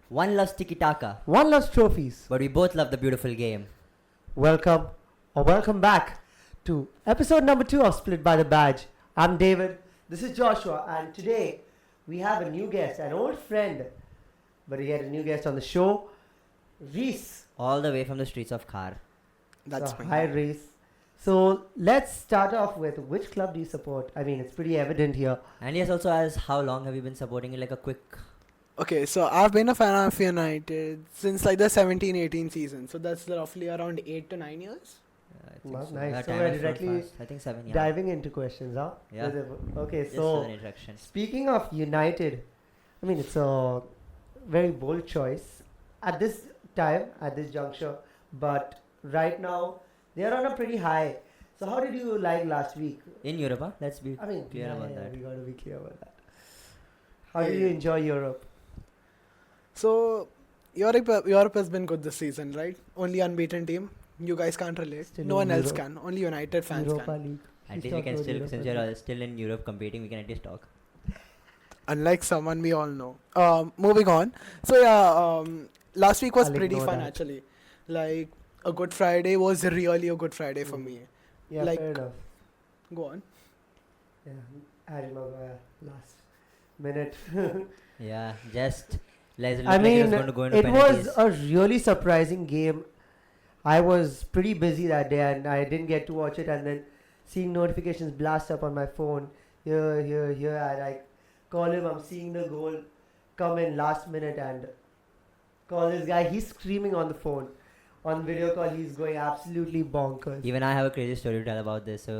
One loves tiki-taka, One loves trophies. but we both love the beautiful game. Welcome back to episode number 2 of Split by the Badge. I'm David. This is Joshua, and today we have a new guest, an old friend, but we had a new guest on the show, Reese. All the way from the streets of Khar. That's So, fine. hi, Reese. So let's start off with which club do you support? I mean, it's pretty evident here. And yes, also as how long have you been supporting it? Like a quick... Okay, so I've been a fan of United since like the 17-18 season. So that's roughly around 8 to 9 years. I think Well, so. nice. Yeah, So time we're has flown directly fast. I think 7, yeah. Diving into questions, huh? Yeah. Okay, Just so an introduction. speaking of United, I mean, it's a very bold choice at this time, at this juncture, but right now they are on a pretty high. So how did you like last week? In Europa, let's be I mean, clear about that. we got to be clear about that. How did you enjoy Europe? So Europe has been good this season, right? Only unbeaten team. You guys can't relate. Still No in one else Europe. can. Only United fans Europa can. League. At Please least we talk can about still, Europa since League. you're still in Europe competing, we can at least talk. Unlike someone we all know. Moving on. So last week was I'll pretty ignore fun that. actually. Like a Good Friday was really a Good Friday for me. Yeah, like- fair enough. Go on. Yeah, Harry Maguire last minute. Yeah, just... Like, it I looked like it was mean, going to go into it penalties. was a really surprising game. I was pretty busy that day and I didn't get to watch it, and then seeing notifications blast up on my phone. Here, and I call him, I'm seeing the goal come in last minute and call this guy. He's screaming on the phone. On video call, he's going absolutely bonkers. Even I have a crazy story to tell about this. So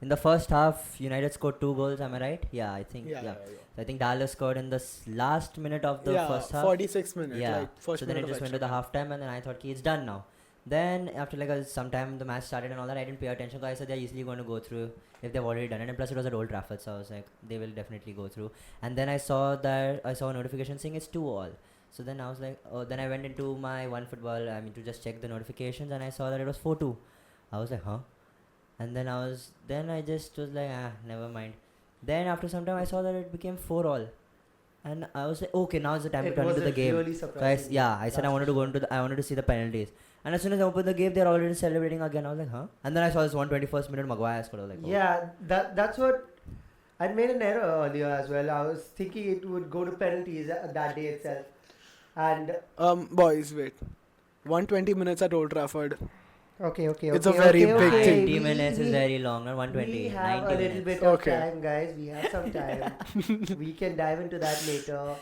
in the first half, United scored 2 goals. Am I right? Yeah, I think. Yeah. I think Dallas scored in the last minute of the first half. 46 minutes. Yeah. Like first So then it minute just of went to the extra half time, and then I thought, okay, it's done now. Then after like some time the match started and all that, I didn't pay attention because I said they're easily going to go through if they've already done it. And plus it was at Old Trafford, so I was like, they will definitely go through. And then I saw a notification saying it's 2-2. So then I was like, oh, then I went into my OneFootball, to just check the notifications, and I saw that it was 4-2. I was like, huh? And then I just was like, never mind. Then after some time I saw that it became 4-4. And I was like, okay, now is the time to It turn was into the a game. really So surprising I said I wanted to go I wanted to see the penalties. And as soon as I opened the game, they're already celebrating again. I was like, huh? And then I saw this 121st minute Maguire scored. I was like, oh. Yeah, that's what I made an error earlier as well. I was thinking it would go to penalties that day itself, and Boys, wait. 120 minutes at Old Trafford. okay. It's a very big thing. 90 minutes is very long, not 120. We have 90 a little minutes. bit of Okay. time, guys. We have some time. We can dive into that later.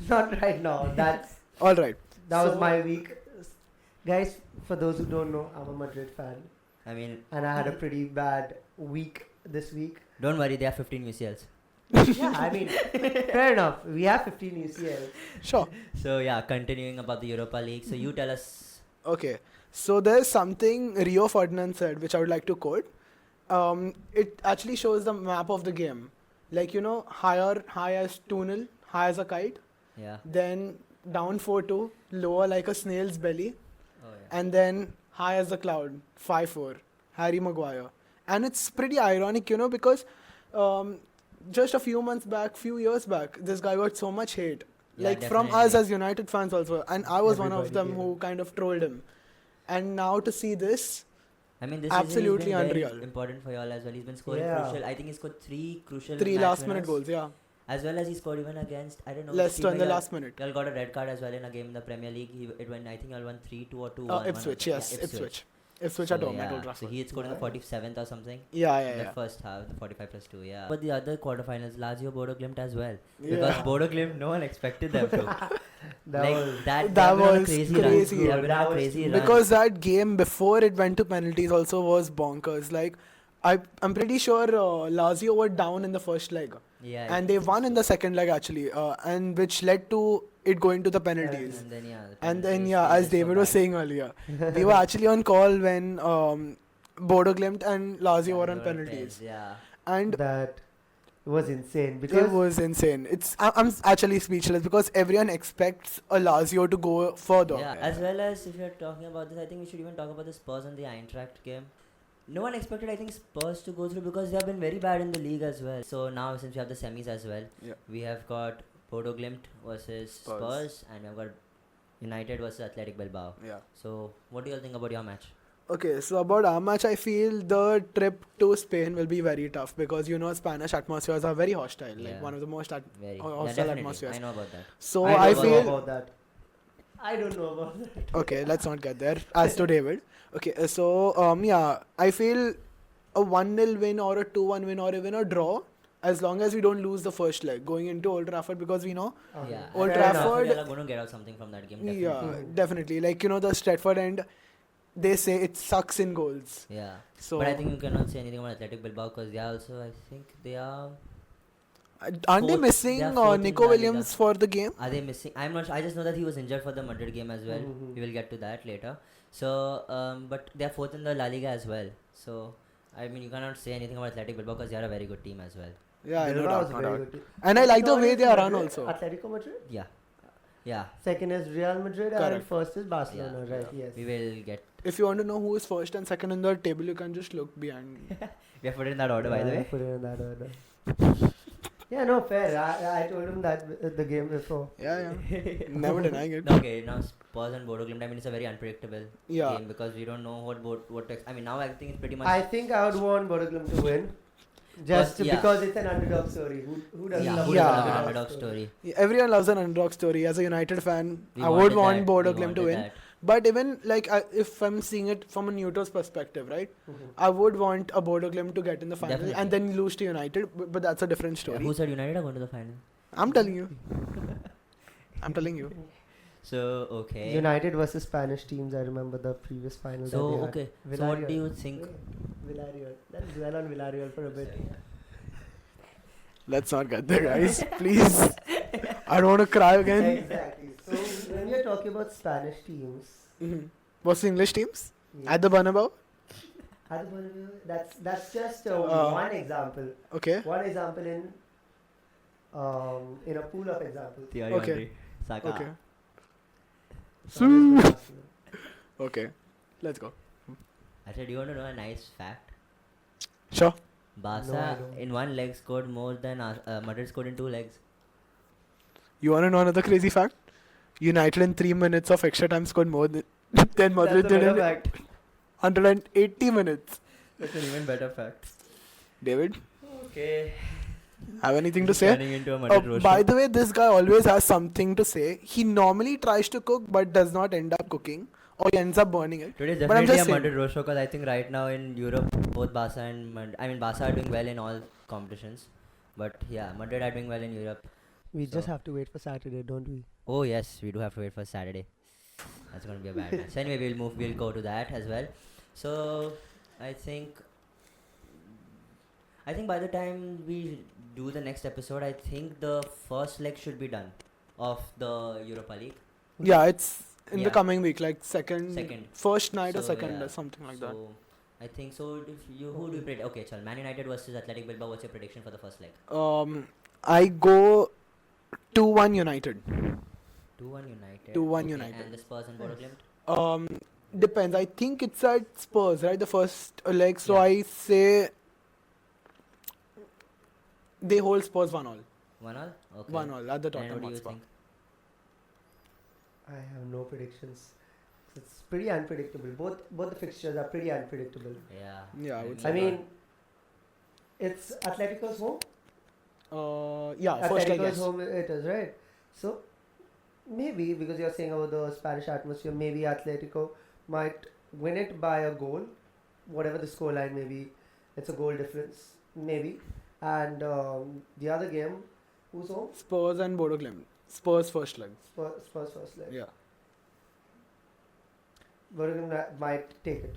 Not right now. That Alright. was So- my week, guys. For those who don't know, I'm a Madrid fan, I mean, and I had a pretty bad week this week. don't worry, they have 15 UCLs. Yeah, I mean, fair enough. We have 15 UCL. Sure. So yeah, continuing about the Europa League. So you tell us. Okay. So there's something Rio Ferdinand said, which I would like to quote. It actually shows the map of the game. Like, high as 2-0, high as a kite. Yeah. Then down 4-2, lower like a snail's belly. Oh yeah. And then high as a cloud, 5-4, Harry Maguire. And it's pretty ironic, because just a few years back, this guy got so much hate. Yeah, Like from us definitely. as United fans also. And I was one of Everybody them did. who kind of trolled him. And now to see this, I mean, this Absolutely season he's been unreal. very important for y'all as well. He's been scoring Yeah. crucial. I think he scored 3 crucial 3 match last minute winners, goals, yeah. as well as he scored even against, I don't know, Leicester in the y'all- last minute. Y'all got a red card as well in a game in the Premier League. I think y'all won 3-2 or 2-1. Ipswich, yes, Ipswich. Ipswich at home at Old So Trafford. he had scored in the Yeah. 47th or something. Yeah. In the first half, the 45 plus 2, yeah. But the other quarterfinals, Lazio, Bodo Glimt as well. Yeah. Because Bodo Glimt, no one expected them to. That was that that was was crazy. crazy. Run. They have been on That a was crazy too- run. Because that game before it went to penalties also was bonkers. Like, I'm pretty sure Lazio were down in the first leg. yeah, And they won in the second leg actually, and which led to it going to the penalties. And then the And then penalties, yeah, they as just were David was bad. saying earlier, we were actually on call when Bodo Glimt and Lazio were on Lazio penalties, Yeah. and that was insane it because was insane. I'm actually speechless because everyone expects a Lazio to go further. Yeah, as well as if you're talking about this, I think we should even talk about the Spurs and the Eintracht game. No one expected, I think, Spurs to go through because they have been very bad in the league as well. So now, since we have the semis as well, Yeah. we have got Bodo Glimt versus Spurs, and we've got United versus Athletic Bilbao. Yeah. So, what do you all think about your match? Okay, so about our match, I feel the trip to Spain will be very tough because Spanish atmospheres are very hostile, like Yeah. one of the most Very. hostile definitely. atmospheres. I know about that. So I I don't know feel about that. I don't know about that. okay. Let's not get there. As to David. Okay, so I feel a 1-0 win or a 2-1 win or even a draw, as long as we don't lose the first leg going into Old Trafford, because we know Okay. Yeah. Old Fair enough. Trafford- We are going to get out something from that game. Definitely. yeah, definitely, like the Stratford end, they say it sucks in goals. Yeah. So But I think you cannot say anything about Athletic Bilbao because they are also, I think they are. aren't they fourth- missing they are fourth in Nico La Liga. Williams for the game? Are they missing? I'm not sure. I just know that he was injured for the Madrid game as well. Mhm. We will get to that later. So, but they are fourth in the La Liga as well. So, I mean, you cannot say anything about Athletic Bilbao because they are a very good team as well. Yeah, no Bilbao doubt, is no a very doubt. good team. And I like the Third way is they are run Madrid, also. Atletico Madrid. Yeah. Yeah. Second is Real Madrid, and Correct. first is Barcelona. Yeah. Right? Yes. We will get. If you want to know who is first and second in the table, you can just look behind. We have put it in that order, by the Yeah, way. put it in that order. Yeah, no, fair. I told him that at the game before. Yeah. Never denying it. No, okay, now Spurs and Bodo Glimt. I mean, it's a very unpredictable Yeah. game because we don't know what to I mean, now I think it's pretty much. I think I would want Bodo Glimt to win. Just But, yeah. because it's an underdog story. Who doesn't yeah, love who an doesn't love an Yeah. underdog story? Everyone loves an underdog story. As a United fan, We I would wanted want that, Bodo we Glimt to wanted win. that. But even like if I'm seeing it from a neutral's perspective, right? I would want a Bodo Glimt to get in the final Definitely. and then lose to United. But that's a different Yeah, story. who said United are going to the final? I'm telling you. I'm telling you. So okay. United versus Spanish teams. I remember the previous final. So that they had. okay. So what do Villarreal. you think? Villarreal. Let's dwell on Villarreal for a bit. Let's not get there, guys. Please. I don't want to cry again. Exactly. So when you're talking about Spanish teams, What's the English teams? yeah, At the Bernabeu? at the Bernabeu, that's just Uh, one example. Okay. One example in a pool of examples. Thierry Okay. Henry, Saka. Okay. So this is Barcelona. Okay. Let's go. I said, you want to know a nice fact? Sure. Barca No, I don't. in one leg scored more than Madrid scored in 2 legs. You want to know another crazy fact? United in 3 minutes of extra time scored more than Madrid That's a did better in fact. 180 minutes. That's an even better fact. David, Okay. have anything to say? Turning into a Madrid roast. By the way, this guy always has something to say. He normally tries to cook but does not end up cooking, or he ends up burning it. Today's But I'm definitely just a saying. Madrid roast because I think right now in Europe, both Barca and Barca are doing well in all competitions. But yeah, Madrid are doing well in Europe. We So- just have to wait for Saturday, don't we? Oh yes, we do have to wait for Saturday. That's gonna be a bad match. Anyway, we'll go to that as well. So I think by the time we do the next episode, I think the first leg should be done of the Europa League. Yeah, it's in the Yeah. coming week, like Second. first night or So, second yeah. or something like that. So I think so. If you who do you predict? Okay, chal. Man United versus Athletic Bilbao. What's your prediction for the first leg? I go 2-1 United. 2-1 United. 2-1 Okay, United. And the Spurs and Bodo Glimt. Depends. I think it's at Spurs, right? The first leg. So Yeah. I say they hold Spurs 1-1. 1-1. Okay. 1-1 at the And Tottenham what do you Hotspur. think? I have no predictions. It's pretty unpredictable. Both the fixtures are pretty unpredictable. Yeah. Yeah, I would agree say I with mean, that. it's Atletico's home. Yeah, first leg, Atletico's yes. home it is, right? So maybe because you're saying about the Spanish atmosphere, maybe Atletico might win it by a goal, whatever the scoreline may be. It's a goal difference, maybe. And the other game, who's home? Spurs and Bodo Glimt. Spurs first leg. Spurs first leg. Yeah. Birmingham might take it,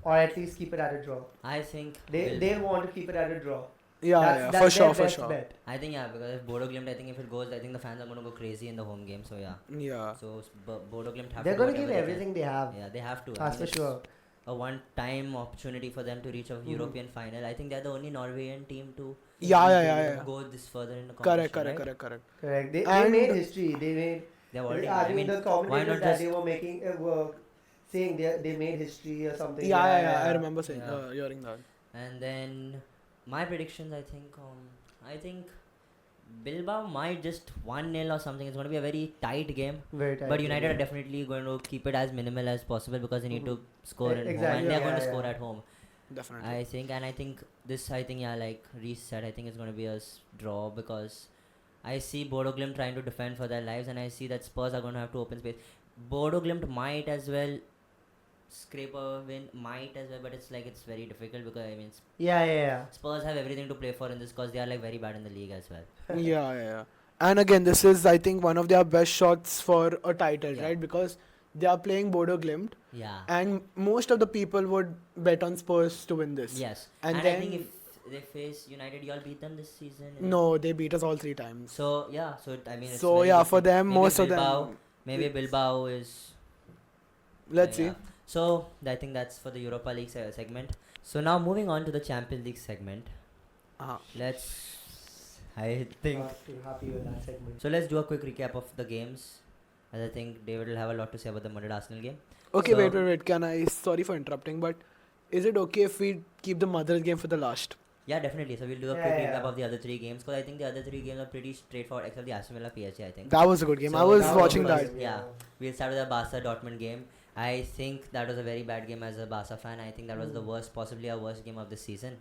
or at least keep it at a draw. I think They want to keep it at a draw. Yeah, That's for their sure, for best sure. bet. I think yeah, because if Bodo Glimt, I think if it goes, I think the fans are going to go crazy in the home game. So yeah. Yeah. So Bodo Glimt have They're to going do to give whatever they everything they have. can. Yeah, they have to. I That's mean, for it's sure. A one-time opportunity for them to reach a Mhm. European final. I think they're the only Norwegian team to Yeah. go this further in the competition. Correct. Correct. They And- made history. They made. They've already. I I mean, the why commentators not that just? they were making were saying they made history or something. Yeah, I remember saying, Yeah. hearing that. And then my predictions, I think Bilbao might just 1-0 or something. It's going to be a very tight game. Very tight. But United are definitely going to keep it as minimal as possible because they need to score at home, Exactly, and they are going to yeah, score yeah. at home. Definitely. I think, and I think this, like Reese said, I think it's going to be a draw because I see Bodo Glimt trying to defend for their lives, and I see that Spurs are going to have to open space. Bodo Glimt might as well scrape a win, but it's very difficult because I mean Yeah. Spurs have everything to play for in this because they are like very bad in the league as well. Yeah. And again, this is, I think, one of their best shots for a title, Yeah. right? Because they are playing Bodo Glimt, Yeah. and most of the people would bet on Spurs to win this. Yes. And I then- think if they face United, y'all beat them this season. No, they beat us all 3 times. So yeah. So I mean. It's So very yeah, for different. them, Maybe most Bilbao, of them. Maybe Bilbao is. Let's yeah. see. So I think that's for the Europa League segment. So now moving on to the Champions League segment. Uh-huh. I think. Not too happy with that segment. So let's do a quick recap of the games, as I think David will have a lot to say about the Madrid Arsenal game. Okay, So- wait. Can I? Sorry for interrupting, but is it okay if we keep the Madrid game for the last? Yeah, definitely. So we'll do a Yeah, quick yeah. recap of the other 3 games because I think the other 3 games are pretty straightforward except the Aston Villa PSG. I think. That was a good game. So I was that was watching good. that. Yeah. We'll start with the Barca Dortmund game. I think that was a very bad game as a Barca fan. I think that was the worst, possibly a worst game of the season.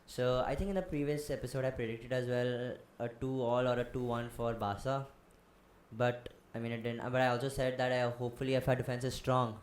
So I think in the previous episode I predicted as well a 2-all or a 2-1 for Barca, but I mean it didn't. But I also said that hopefully if our defense is strong,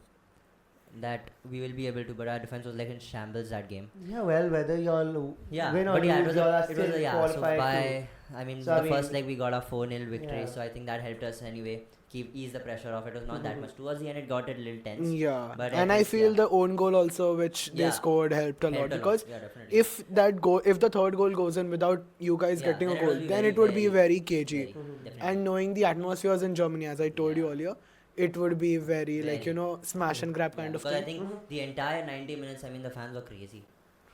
that we will be able to. But our defense was like in shambles that game. Yeah, well, whether y'all Yeah, win or but yeah, lose, y'all are it was still a, yeah. So qualified by I mean So, I the first mean- leg we got a 4-0 victory. Yeah. So I think that helped us anyway. Ease the pressure off. It was not that much. Towards the end, it got a little tense. Yeah, But and I I think, feel yeah. the own goal also, which they Yeah. scored, helped a lot Helped a because yeah, definitely. if the third goal goes in without you guys Yeah, getting a then it goal, will be then very, it would be very- very cagey. definitely. And knowing the atmospheres in Germany, as I told you Yeah. earlier, it would be very like Very. smash and grab Yeah, kind of because I thing. think the entire 90 minutes, I mean, the fans were crazy.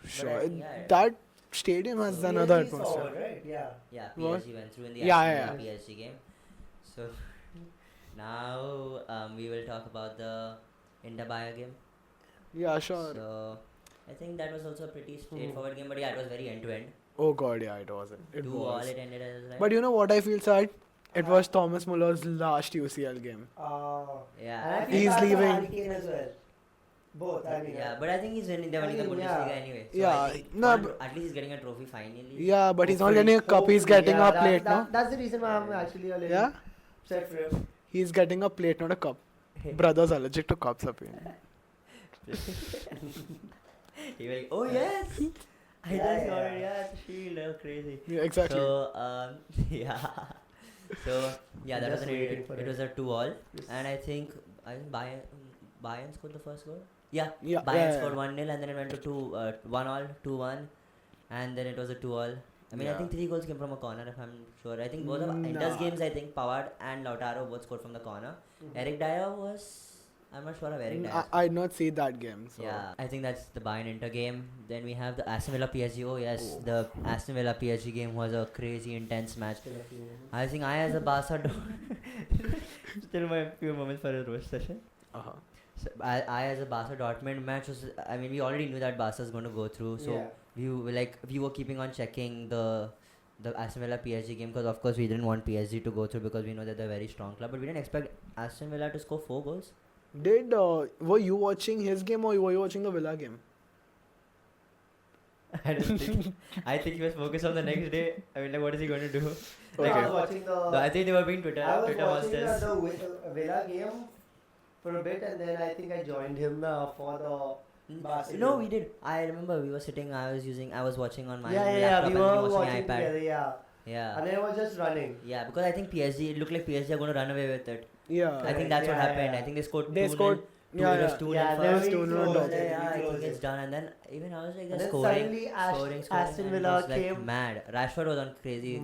Sure, I think, yeah, that stadium has So- another PSG saw atmosphere. it, right? Yeah. Yeah, What? PSG went through in the Yeah, Aston yeah, Villa PSG game. So now we will talk about the Inter-Bayern game. Yeah, sure. So I think that was also a pretty straightforward game, but yeah, it was very end-to-end. Oh god, yeah, it wasn't. It 2-all was. it ended as, right? But you know what I feel sad? It was Thomas Muller's last UCL game. yeah, And I I feel He's bad for leaving. Harry Kane as well. Both, I mean. yeah, but I think they're winning the I mean, Bundesliga yeah. anyway. So Yeah, I think no, at least he's getting a trophy finally. Yeah, but he's not Hopefully- getting a cup, he's Hopefully, getting yeah, a plate, no? That's the reason why I'm actually a little Yeah? upset for him. He's getting a plate, not a cup. Brother's allergic to cups, apparently. He was like, oh yes, I Yeah, just got yeah. it. Yeah, shield, crazy. Yeah, exactly. So yeah, so yeah, that was Just an waiting for it it. was a 2-all, and I think Bayern scored the first goal. Yeah, Yeah, Bayern yeah, scored yeah. 1-0, and then it went to 1-all, 2-1, and then it was a 2-all. I mean, I Yeah. think 3 goals came from a corner, if I'm sure. I think both of Inter's Nah. games, I think Pavard and Lautaro both scored from the corner. Eric Dyer I'm not sure of Eric Dyer. I did not see that game. So. Yeah, I think that's the Bayern Inter game. Then we have the Aston Villa PSG. Oh yes, the Aston Villa PSG game was a crazy intense match. I think I as a Barca still my few moments for a roast session. Uh-huh. So I as a Barca Dortmund match was. I mean, we already knew that Barca is going to go through. So Yeah. we were keeping on checking the Aston Villa PSG game because of course we didn't want PSG to go through because we know that they're a very strong club. But we didn't expect Aston Villa to score 4 goals. Were you watching his game or were you watching the Villa game? I don't think. I think he was focused on the next day. I mean, like, what is he going to do? I Okay. was watching I think they were being Twitter I was watching monsters. the Villa game for a bit, and then I think I joined him for the Barca No, game. we did. I remember we were sitting. I was watching on my yeah, laptop we and were he was watching watching iPad. together, yeah. Yeah. And then I was just running. Yeah, because I think PSG. It looked like PSG are going to run away with it. Yeah. I think that's what Yeah, happened. yeah. I think they scored. They 2-0. scored. It Yeah, was yeah. 2-0 Yeah, first. they were First 2-0 close, dog. very Yeah, I close, think it's yeah. done. And then even I was like, And they're then scoring, suddenly scoring. Aston and it Villa was, like, came. mad. Rashford was on crazy.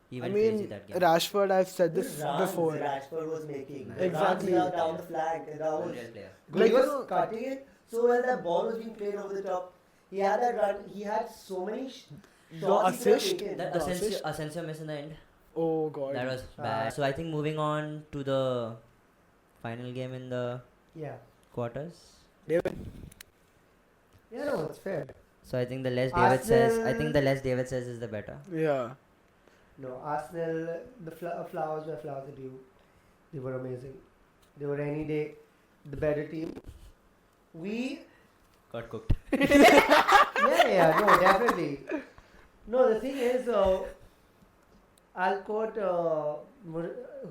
He I went crazy mean, that game. Rashford, I've said this runs before. Rashford was making. Man. The Exactly. runs down the flank. That was Unreal player. Like, he was you know- cutting it so well that ball was being played over the top. He had that run. He had so many shots he could have assist? taken. That The assist? Asensio miss in the end. Oh god. That was bad. So I think moving on to the final game in the Yeah. quarters. David. Yeah, no, it's fair. So I think the less David says, I Arsenal- think the less David says is the better. Yeah. No, Arsenal, the flowers were flowers at you. They were amazing. They were any day the better team. We, Got cooked. no, definitely. No, the thing is, I'll quote, who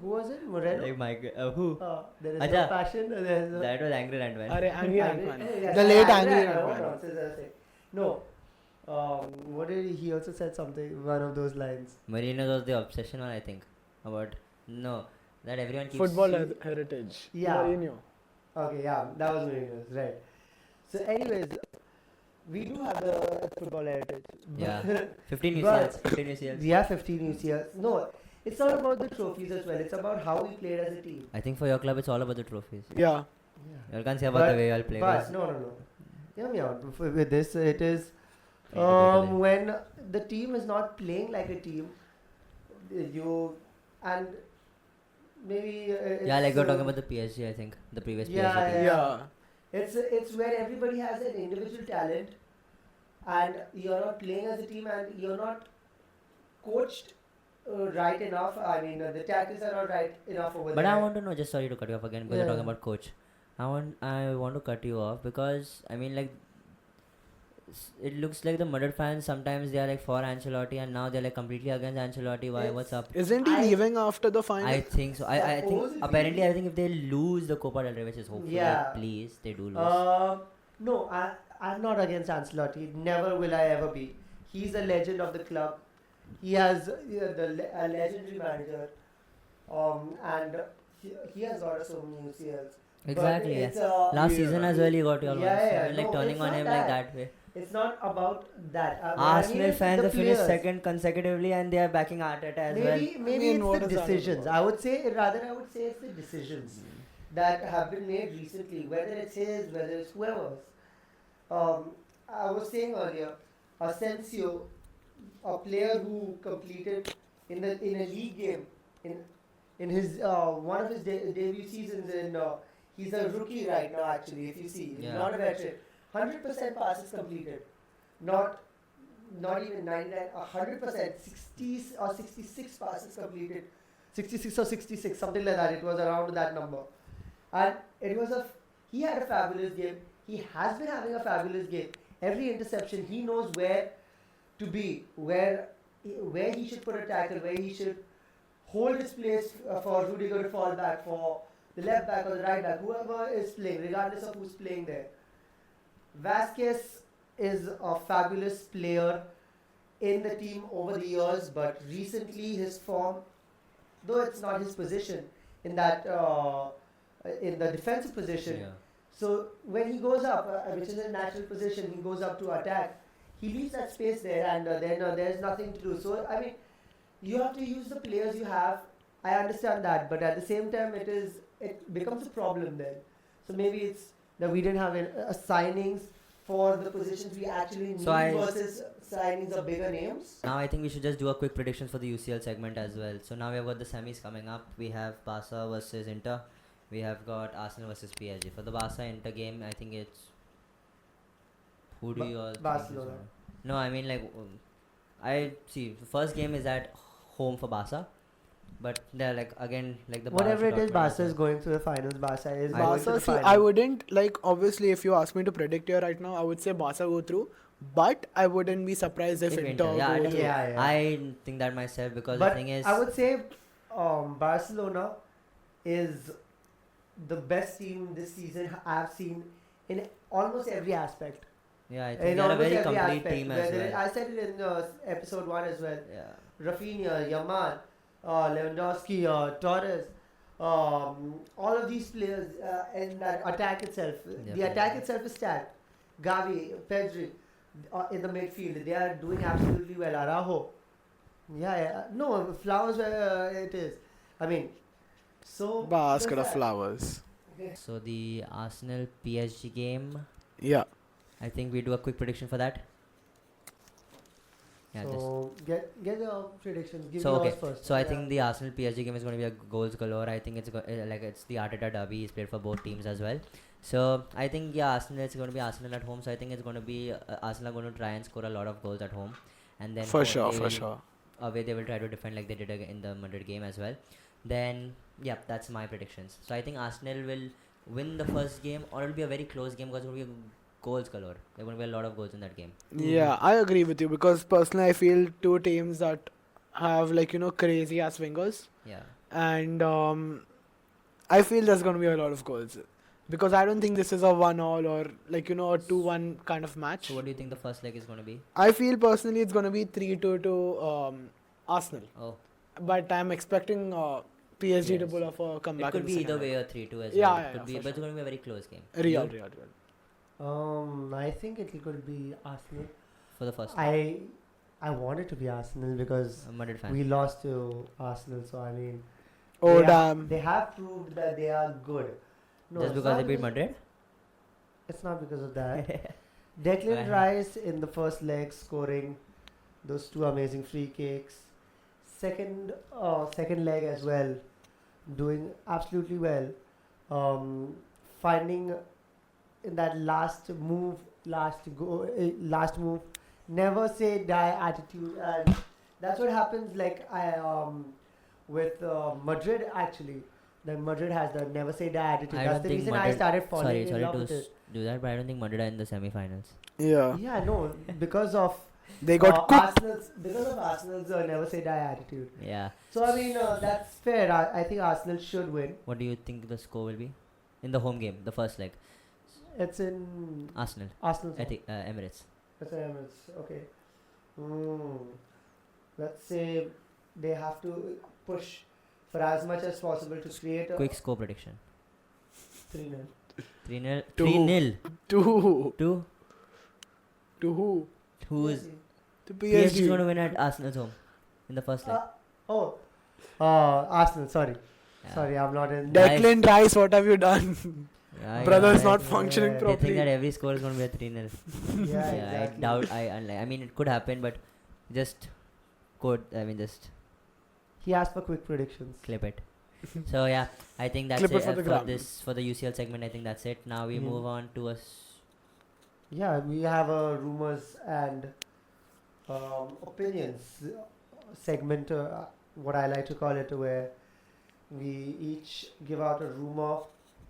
was it? Moreno? Like my who? There is Acha. no passion, there is no... That was Angry Rantman. Angry Ant-Man. Yes, The late Angry Angry Ant-Man. What Ant-Man. nonsense I was saying. No. What did he also said something, one of those lines. Marino was the obsession one, I think. About no, that everyone keeps. Football heritage. Yeah. Mourinho. Okay, yeah, that was Marino's, right. So anyways, we do have the football heritage. Yeah. 15 But- UCLs. 15 UCLs. We have 15 UCLs. No, it's not about the trophies as well. It's about how we played as a team. I think for your club it's all about the trophies. Yeah. You can't say about But- the way you all play. But because no. Hear me out. With this, it is Critically. when the team is not playing like a team, you and maybe yeah, like we're it's, talking about the PSG, I think. The previous Yeah, PSG. team. Yeah. It's where everybody has an individual talent, and you're not playing as a team, and you're not coached right enough. I mean, the tactics are not right enough over But there. I want to know, just sorry to cut you off again because you're Yeah. talking about coach. I want to cut you off because I mean like it looks like the Madrid fans sometimes they are like for Ancelotti and now they're like completely against Ancelotti. Why? It's- What's up? Isn't he I- leaving after the final? I think so. I think Supposedly- apparently I think if they lose the Copa del Rey, which is hopefully Yeah. please they do lose. No, I'm not against Ancelotti. Never will I ever be. He's a legend of the club. He has a legendary manager, and he has got us so many UCLs. Exactly. But Yeah. it's, Last Yeah. season as well, you got your Yeah, ones. yeah, I mean, like no, turning it's on not him like that. that way. It's not about that. What I mean Arsenal is fans the have finished players. second consecutively and they are backing Arteta as well. Maybe I mean, what it's is the that decisions. about? I would say it's the decisions that have been made recently, whether it's his, whether it's whoever's. I was saying earlier, Asensio, a player who completed in a league game in his one of his debut seasons he's a rookie right now actually if you see he's Yeah. not a veteran 100% passes completed not even 99 100% 60 or 66 passes completed 66 or 66 something like that it was around that number and it was he had a fabulous game he has been having a fabulous game every interception he knows where to be where he should put a tackle where he should hold his place for Rudiger to fall back for the left back or the right back whoever is playing regardless of who's playing there Vasquez is a fabulous player in the team over the years but recently his form though it's not his position in that in the defensive position Yeah. so when he goes up which is a natural position he goes up to attack he leaves that space there and then there's nothing to do so I mean you have to use the players you have I understand that but at the same time it becomes a problem then so maybe it's that we didn't have signings for the positions we actually need versus signings of bigger names. Now I think we should just do a quick prediction for the UCL segment as well. So now we have got the semis coming up. We have Barca versus Inter. We have got Arsenal versus PSG. For the Barca Inter game, I think it's who do you all think is Barcelona. gonna- No, I mean like I see the first game is at home for Barca, but they're like again like the Whatever it is, Dortmund Barca as is going through the finals. Barca is going to Barca, the see, finals. I wouldn't like obviously if you ask me to predict here right now, I would say Barca go through, but I wouldn't be surprised if If Inter Inter, yeah, go I through. Yeah. I think that myself because But the thing is I would say Barcelona is the best team this season I've seen in almost every aspect. yeah, I In think they're a almost very every complete aspect. team as Whether well. I said it in episode 1 as well. Yeah. Rafinha, Yamal, Lewandowski, Torres, all of these players in that attack itself. Yeah, The attack itself is stacked. Gavi, Pedri, in the midfield, they are doing absolutely well. Araujo. Yeah. No, Flowers it is. I mean, so. Basket there's of that. flowers. Okay. So the Arsenal PSG game, Yeah. I think we do a quick prediction for that. Yeah, just So get the predictions. Give so yours okay. first. So I Yeah. think the Arsenal PSG game is going to be a goals galore. I think it's like it's the Arteta derby. He's played for both teams as well. So I think Arsenal is going to be Arsenal at home. So I think it's going to be Arsenal are going to try and score a lot of goals at home, and then For they sure. will away they will try to defend like they did in the Madrid game as well. Then yeah, that's my predictions. So I think Arsenal will win the first game, or it'll be a very close game because it will be goals galore. There will be a lot of goals in that game. Yeah, I agree with you because personally I feel two teams that have like crazy ass wingers, Yeah. and I feel there's gonna be a lot of goals because I don't think this is a 1-1 or like a 2-1 kind of match. So what do you think the first leg is going to be? I feel personally it's gonna be 3-2 to Arsenal, Oh, but I'm expecting PSG to Yes. pull off a comeback. it could in be the either second way leg. or 3-2 as Yeah, well. yeah, It could yeah, be, for but it's sure. going to be a very close game. Real, You? real, real. I think it could be Arsenal. For the first. I want it to be Arsenal because Madrid fan. we lost to Arsenal. So I mean, Oh they damn! they have proved that they are good. No, Just it's because not they beat Madrid? It's not because of that. Declan Rice in the first leg scoring those two amazing free kicks. Second leg as well, doing absolutely well. Finding in that last move, last move, never say die attitude, and that's what happens. Like with Madrid actually. Then Madrid has the never say die attitude. I That's don't the think reason I Madrid- started falling Sorry, in sorry love to with it. do that, but I don't think Madrid are in the semi-finals. Yeah, Yeah, no, because of they got cooked. Arsenal's never say die attitude. Yeah. So I mean that's fair. I think Arsenal should win. What do you think the score will be in the home game, the first leg? It's in Arsenal, Arsenal's I home. think Emirates. It's in Emirates. Okay. Let's say they have to push for as much as possible to create a Quick score prediction. 3-0. 3-0. Two. 3-0. To 2. who? Who is To PSG is going to PSG. win at Arsenal's home in the first leg? Oh, Arsenal. Sorry, Yeah. sorry, I'm not in. Declan Rice, what have you done? Yeah, Brother is yeah, not yeah. functioning They They think that properly. every score is going to be a 3-0. Yeah, Yeah, exactly. I doubt. I mean, it could happen, but just just He asked for quick predictions. clip it. So yeah, I think that's Clip it it for the for gram. this for the UCL segment. I think that's it. Now we Mhm. move on to Yeah, we have a rumors and opinions segment, what I like to call it, where we each give out a rumor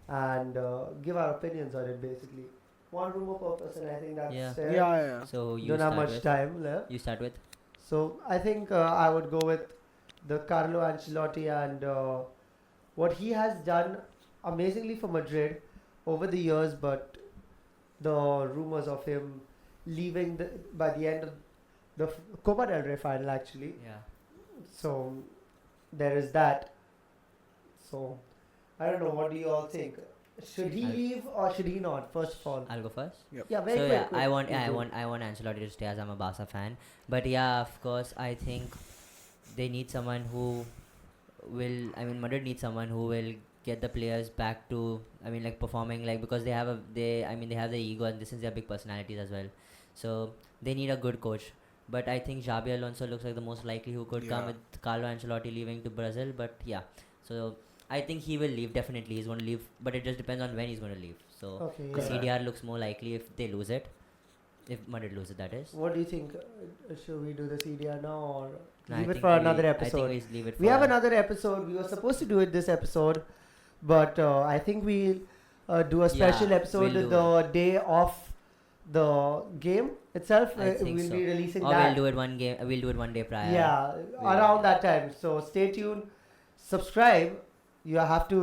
and give our opinions on it. Basically, one rumor per person. I think that's Yeah. fair. Yeah, yeah. So you Don't have start much with. time left. You start with. So I think I would go with the Carlo Ancelotti and what he has done amazingly for Madrid over the years, but the rumors of him leaving by the end of the Copa del Rey final actually. Yeah. So there is that. So I don't know. What do you all think? Should he I'll- leave or should he not? First of all, I'll go first. yeah, very So quick. yeah, quick, I want you go. I want Ancelotti to stay as I'm a Barca fan. But yeah, of course, I think they need someone who will. I mean, Madrid needs someone who will get the players back to. I mean, like performing because they have they have the ego and this is their big personalities as well. So they need a good coach. But I think Xabi Alonso looks like the most likely who could come Yeah. with Carlo Ancelotti leaving to Brazil. But yeah, so I think he will leave. Definitely, he's going to leave. But it just depends on when he's going to leave. So. Okay. The Yeah. CDR looks more likely if they lose it. If Madrid loses, that is. What do you think? Should we do the CDR now or No, leave I it think for we- another I episode? think we leave it We for have another episode. We were supposed to do it this episode, but I think we'll do a special Yeah, episode we'll do the day of the game itself. I think We'll so. be releasing Or that. we'll do it one game. We'll do it one day prior. Yeah, We'll- around that time. So stay tuned. Subscribe. You have to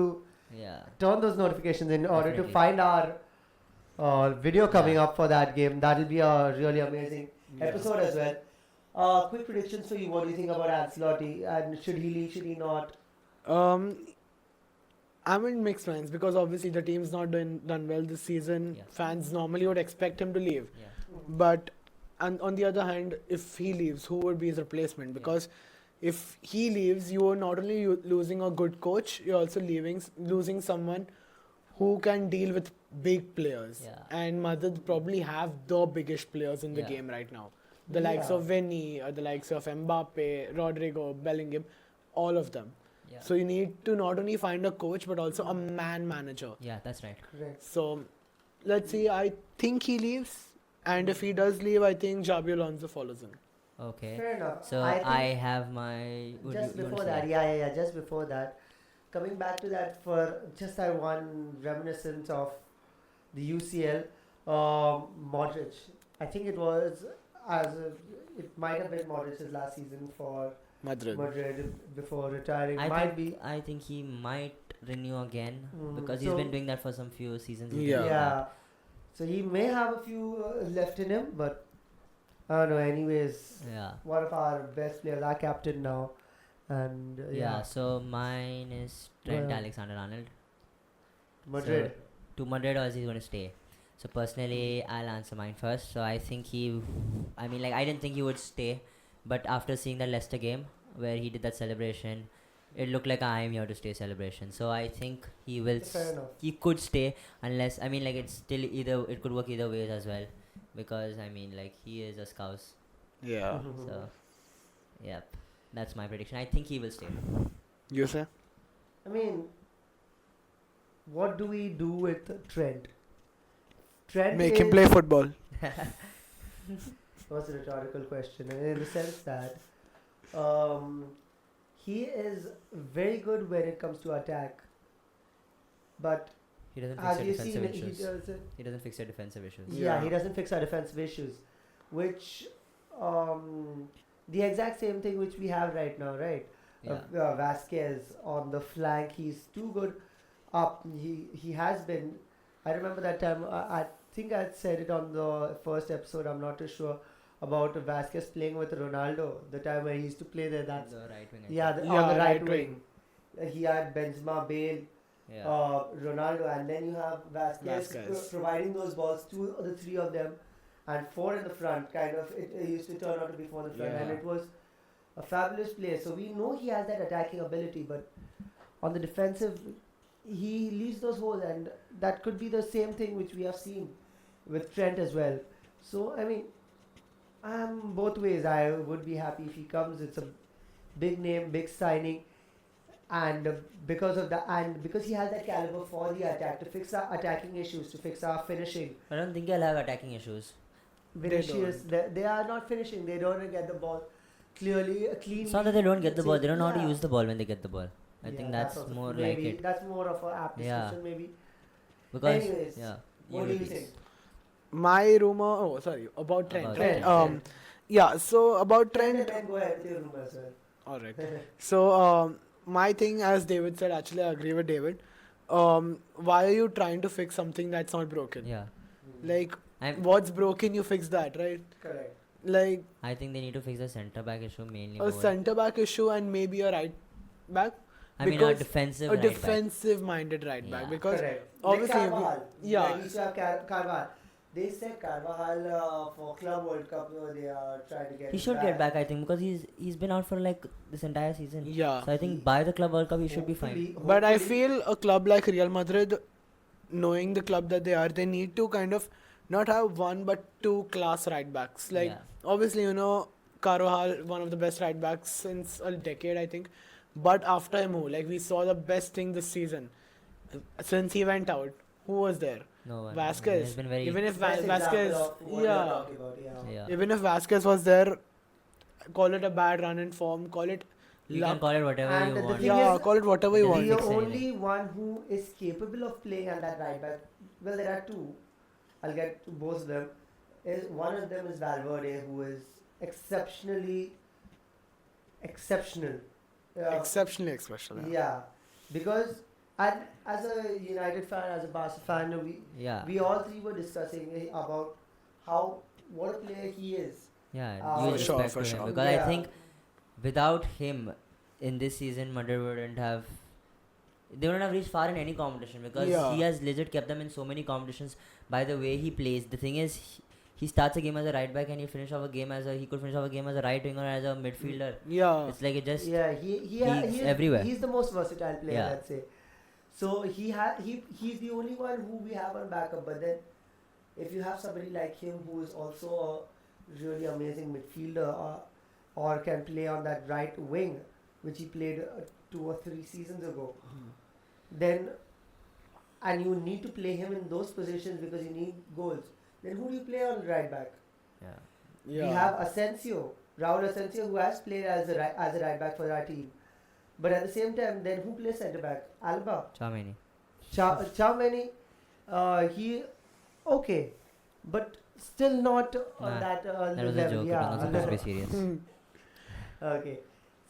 Yeah. turn those notifications in order to Definitely. find our video coming Yeah. up for that game. That'll be a really amazing Yeah. episode as well. Quick predictions for you. What do you think about Ancelotti? And should he leave? Should he not? I'm in mixed feelings because obviously the team's not done well this season. Yeah. Fans normally would expect him to leave. Yeah. But and on the other hand, if he leaves, who would be his replacement? Because if he leaves, you are not only losing a good coach, you're also losing someone who can deal with big players. Yeah. And Madrid probably have the biggest players in the Yeah. game right now. The likes Yeah. of Vinny, or the likes of Mbappe, Rodrigo, Bellingham, all of them. Yeah. So you need to not only find a coach but also a man manager. Yeah, that's right. Correct. So let's see. I think he leaves, and if he does leave, I think Xabi Alonso follows him. Okay. Fair enough. So I think I have my. just You wanna before say? that, yeah, just before that, coming back to that for just that one reminiscence of the UCL, Modric. I think it was as a, it might have been Modric's last season for Madrid. Madrid before retiring. I Might think be. I think he might renew again Mm, because he's been doing that for some few seasons. He's been Yeah. doing that. yeah. So he may have a few left in him, but I don't know. Anyways, Yeah. one of our best players, our captain now, and Yeah. So mine is Trent Well, Alexander-Arnold. Madrid. To Madrid, or is he going to stay? So personally, I'll answer mine first. So I think I mean, like I didn't think he would stay, but after seeing that Leicester game where he did that celebration, it looked like I am here to stay celebration. So I think he will. Fair enough. He could stay unless I mean, like it's still either it could work either ways as well, because I mean, like he is a scouse. Yeah. So, yep, that's my prediction. I think he will stay. You say? I mean, what do we do with Trent? Trent Make him is- play football. was a rhetorical question in the sense that he is very good when it comes to attack, but He doesn't fix as your you defensive see, issues. He doesn't fix your defensive issues. yeah, he Yeah. doesn't fix our defensive issues, which the exact same thing which we have right now, right? Yeah. Vasquez on the flank, he's too good up. He has been. I remember that time. I think I said it on the first episode. I'm not too sure about Vasquez playing with Ronaldo. The time where he used to play there. That's The right wing. I yeah, think. on the Yeah, right right wing. He had Benzema, Bale, Yeah. Ronaldo, and then you have Vasquez, Vasquez. providing those balls to the three of them, and four in the front. Kind of, it used to turn out to be four in the front, and Yeah. it was a fabulous play. So we know he has that attacking ability, but on the defensive, he leaves those holes, and that could be the same thing which we have seen with Trent as well. So I mean, both ways. I would be happy if he comes. It's a big name, big signing, and because he has that caliber for the attack to fix our attacking issues, to fix our finishing. I don't think he'll have attacking issues. Vinicius, they are not finishing. They don't get the ball clearly, clean. It's not that they don't get the ball. They don't know how to Yeah. use the ball when they get the ball. I Yeah, think that's also more maybe, like it. That's more of a apt Yeah. description, maybe. Because Anyways, yeah. What do you please. think? My rumor. Oh, sorry. About Trent. About Right? Trent, Yeah. So about Trent, Trent. and then go ahead with your rumor as well. All right. So my thing, as David said, actually I agree with David. Why are you trying to fix something that's not broken? Yeah. Like I'm, what's broken, you fix that, right? Correct. Like I think they need to fix the centre back issue mainly. a more. centre back issue and maybe a right back. I mean, a because defensive. A right back. defensive minded right back, Yeah. because Correct. obviously Like Carvajal. yeah. Like used to have Carvajal. They said Carvajal for Club World Cup, they are trying to get He him should get back, I think, because he's been out for like this entire season. Yeah. So I think by the Club World Cup he should be fine. Hopefully- But I hopefully- feel a club like Real Madrid, knowing the club that they are, they need to kind of not have one but two class right backs. Like Yeah. obviously, Carvajal, one of the best right backs since a decade, I think. But after him, like we saw the best thing this season. Since he went out, who was there? No one. Vasquez. It's been very. Even if Best example Vasquez, of what you're talking about, yeah. even if Vasquez was there, call it a bad run in form, call it You luck. can call it whatever And you the want. thing Yeah, is- call it whatever you Yeah, want. The fix anything. only one who is capable of playing at that right back, well, there are two. I'll get to both of them. One of them is Valverde, who is exceptionally exceptional. Exceptionally exceptional. Yeah, because and as a United fan, as a Barca fan, Yeah. we all three were discussing about what a player he is. Yeah. For Huge sure, respect for to him, sure. because I Yeah. think without him in this season, Madrid wouldn't have. They wouldn't have reached far in any competition because Yeah. he has legit kept them in so many competitions by the way he plays. The thing is, he starts a game as a right back and he could finish off a game as a right winger or as a midfielder. Yeah. It's like it just Yeah, he's everywhere. He's the most versatile player, Yeah. let's say. So he's the only one who we have on backup. But then, if you have somebody like him who is also a really amazing midfielder or can play on that right wing, which he played 2 or 3 seasons ago, then and you need to play him in those positions because you need goals. Then who do you play on right back? yeah. Yeah. We have Asensio, Raul Asensio, who has played as a right back for our team. But at the same time, then who plays centre back? Alba. Chameni. Chameni, he okay, but still not on Nah, that That was a level. joke. It Yeah. was not supposed to be serious. Okay.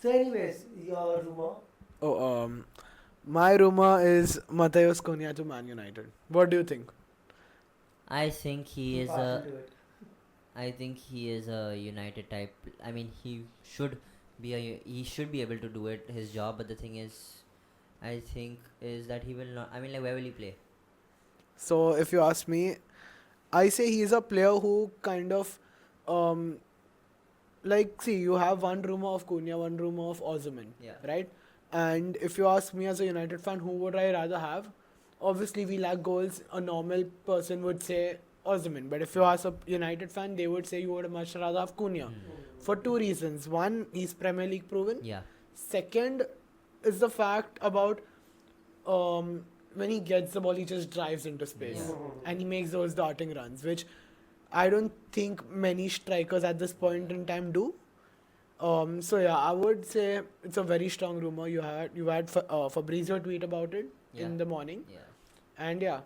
So, anyways, your rumor. Oh, my rumor is Mateus Cunha to Man United. What do you think? I think he is partial a. to it. I think he is a United type. I mean, he should be a. He should be able to do it his job. But the thing is, I think is that he will not. I mean, like, where will he play? So if you ask me, I say he's a player who kind of, like, see, you have one rumor of Cunha, one rumor of Osimhen, Yeah. right? And if you ask me as a United fan, who would I rather have? Obviously, we lack goals. A normal person would say Osimhen. But if you ask a United fan, they would say you would much rather have Cunha. For two reasons. One, he's Premier League proven. Yeah. Second is the fact about when he gets the ball, he just drives into space. Yeah. And he makes those darting runs, which I don't think many strikers at this point in time do. So yeah, I would say it's a very strong rumor. You had Fabrizio tweet about it in the morning, Yeah. and yeah,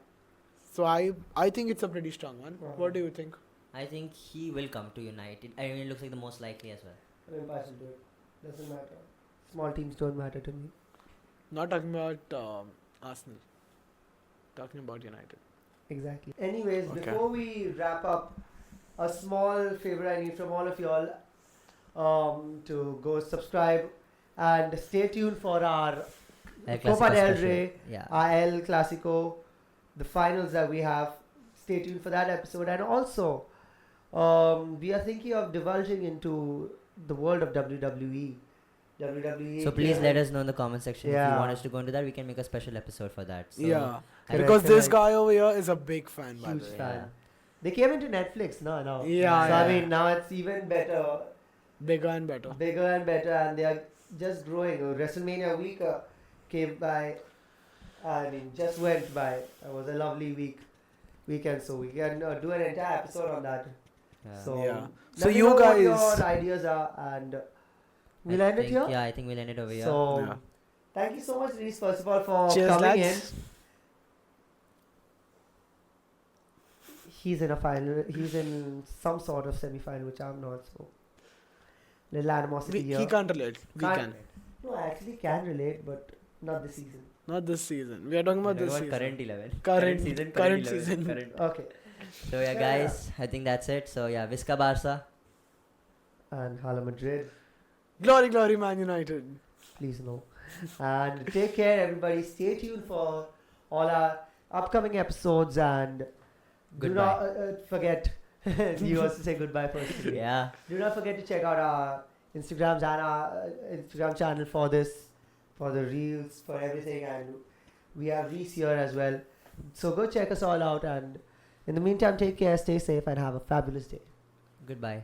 so I think it's a pretty strong one. What do you think? I think he will come to United. I mean, it looks like the most likely as well. I'm impartial to it. Doesn't matter. Small teams don't matter to me. Not talking about Arsenal. Talking about United. Exactly. Anyways, Okay. before we wrap up, a small favor I need from all of y'all to go subscribe and stay tuned for our El Copa Clasico del special. Rey, Yeah. our El Clasico, the finals that we have. Stay tuned for that episode. And also, we are thinking of divulging into the world of WWE. WWE. So please let us know in the comment section if you Yeah. want us to go into that. We can make a special episode for that. So Yeah, I because Correct, this correct. guy over here is a big fan. By Huge the way. fan. Yeah. They came into Netflix now. Yeah, So I yeah. mean, now it's even better. Bigger and better. Bigger and better, and they are just growing. WrestleMania week came by. I mean, just went by. It was a lovely weekend, so we can do an entire episode on that. Yeah. So, Yeah. let So me you know what guys- your ideas are, and we'll end it think- here. Yeah, I think we'll end it over here. So, Yeah. thank you so much, Reese, first of all, for Cheers, coming lads. in. He's in a final. He's in some sort of semi-final, which I'm not. So, little animosity here. He can't relate. We Can't- can. No, I actually can relate, but not this season. Not this season. We are talking about We're this talking about season. current 11. Current season. current 11, season. current. Okay. So yeah, Yeah. guys, I think that's it. So yeah, Visca Barca. And Hala Madrid, Glory, glory, Man United. please no. And take care, everybody. Stay tuned for all our upcoming episodes, and do Goodbye. not forget. You also say goodbye first. today. Yeah. Do not forget to check out our Instagrams and our Instagram channel for this, for the reels, for everything, and we have Reese here as well. So go check us all out, and in the meantime, take care, stay safe, and have a fabulous day. Goodbye.